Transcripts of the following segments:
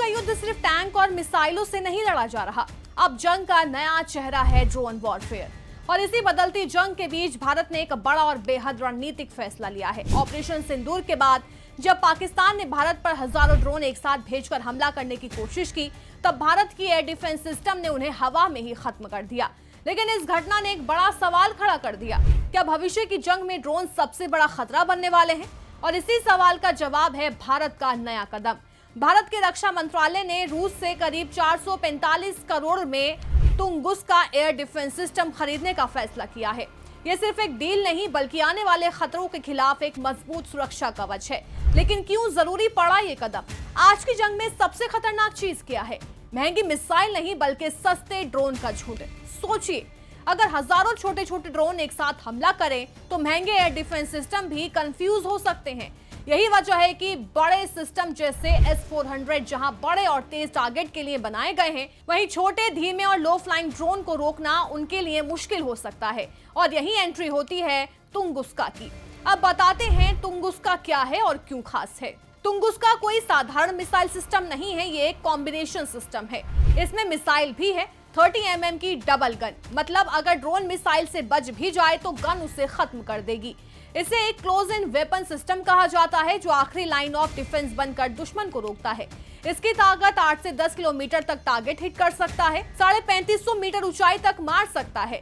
युद्ध सिर्फ टैंक और मिसाइलों से नहीं लड़ा जा रहा। अब जंग का नया चेहरा है ड्रोन वॉरफेयर। और इसी बदलती जंग के बीच भारत ने एक बड़ा और बेहद रणनीतिक फैसला लिया है। ऑपरेशन सिंदूर के बाद जब पाकिस्तान ने भारत पर हजारों ड्रोन एक साथ भेजकर हमला करने की कोशिश की, तब भारत की एयर डिफेंस सिस्टम ने उन्हें हवा में ही खत्म कर दिया। लेकिन इस घटना ने एक बड़ा सवाल खड़ा कर दिया, क्या भविष्य की जंग में ड्रोन सबसे बड़ा खतरा बनने वाले हैं? और इसी सवाल का जवाब है भारत का नया कदम। भारत के रक्षा मंत्रालय ने रूस से करीब 445 करोड़ में तुंगुस्का एयर डिफेंस सिस्टम खरीदने का फैसला किया है। यह सिर्फ एक डील नहीं बल्कि आने वाले खतरों के खिलाफ एक मजबूत सुरक्षा कवच है। लेकिन क्यों जरूरी पड़ा ये कदम? आज की जंग में सबसे खतरनाक चीज क्या है? महंगी मिसाइल नहीं बल्कि सस्ते ड्रोन का झुंड। सोचिए, अगर हजारों छोटे छोटे ड्रोन एक साथ हमला करें तो महंगे एयर डिफेंस सिस्टम भी कंफ्यूज हो सकते हैं। यही वजह है कि बड़े सिस्टम जैसे S-400 जहां बड़े और तेज टारगेट के लिए बनाए गए हैं, वहीं छोटे, धीमे और लो फ्लाइंग ड्रोन को रोकना उनके लिए मुश्किल हो सकता है। और यही एंट्री होती है तुंगुस्का की। अब बताते हैं तुंगुस्का क्या है और क्यों खास है। तुंगुस्का कोई साधारण मिसाइल सिस्टम नहीं है, ये एक कॉम्बिनेशन सिस्टम है। इसमें मिसाइल भी है, 30 mm की डबल गन। मतलब अगर ड्रोन मिसाइल से बच भी जाए तो गन उसे खत्म कर देगी। इसे एक क्लोज इन वेपन सिस्टम कहा जाता है, जो आखिरी लाइन ऑफ डिफेंस बनकर दुश्मन को रोकता है। इसकी ताकत 8 से 10 किलोमीटर तक टारगेट हिट कर सकता है, 3550 मीटर ऊंचाई तक मार सकता है,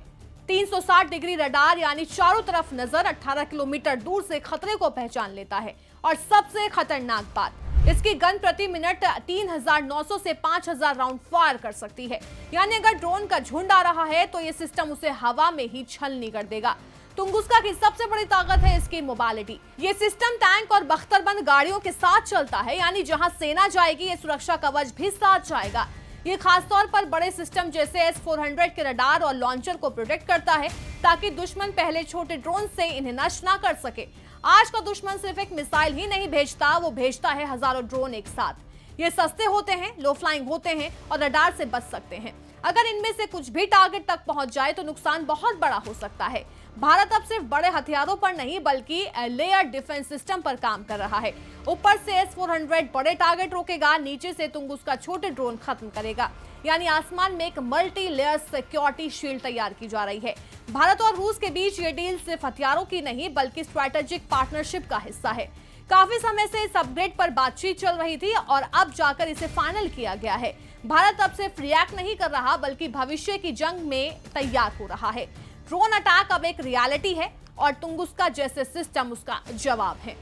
360 डिग्री रडार यानी चारों तरफ नजर, 18 किलोमीटर दूर से खतरे को पहचान लेता है। और सबसे खतरनाक बात, इसकी गन प्रति मिनट 3900 से 5000 राउंड फायर कर सकती है। यानी अगर ड्रोन का झुंड आ रहा है तो यह सिस्टम उसे हवा में ही छलनी कर देगा। तुंगुस्का की सबसे बड़ी ताकत है इसकी मोबालिटी। ये सिस्टम टैंक और बख्तरबंद गाड़ियों के साथ चलता है, यानी जहां सेना जाएगी ये सुरक्षा कवच भी साथ जाएगा। ये खासतौर पर बड़े सिस्टम जैसे S-400 के रडार और लॉन्चर को प्रोटेक्ट करता है, ताकि दुश्मन पहले छोटे ड्रोन से इन्हें नष्ट ना कर सके। आज का दुश्मन सिर्फ एक मिसाइल ही नहीं भेजता, वो भेजता है हजारों ड्रोन एक साथ। ये सस्ते होते हैं, लो फ्लाइंग होते हैं और रडार से बच सकते हैं। अगर इनमें से कुछ भी टारगेट तक पहुंच जाए तो नुकसान बहुत बड़ा हो सकता है। भारत अब सिर्फ बड़े हथियारों पर नहीं बल्कि लेयर डिफेंस सिस्टम पर काम कर रहा है। ऊपर से S-400 बड़े टारगेट रोकेगा, नीचे से तुंगुस्का छोटे ड्रोन खत्म करेगा। यानी आसमान में एक मल्टी लेयर सिक्योरिटी शील्ड तैयार की जा रही है। भारत और रूस के बीच ये डील सिर्फ हथियारों की नहीं बल्कि स्ट्रैटेजिक पार्टनरशिप का हिस्सा है। काफी समय से इस अपग्रेड पर बातचीत चल रही थी और अब जाकर इसे फाइनल किया गया है। भारत अब सिर्फ रिएक्ट नहीं कर रहा बल्कि भविष्य की जंग में तैयार हो रहा है। ड्रोन अटैक अब एक रियलिटी है और तुंगुस्का जैसे सिस्टम उसका जवाब है।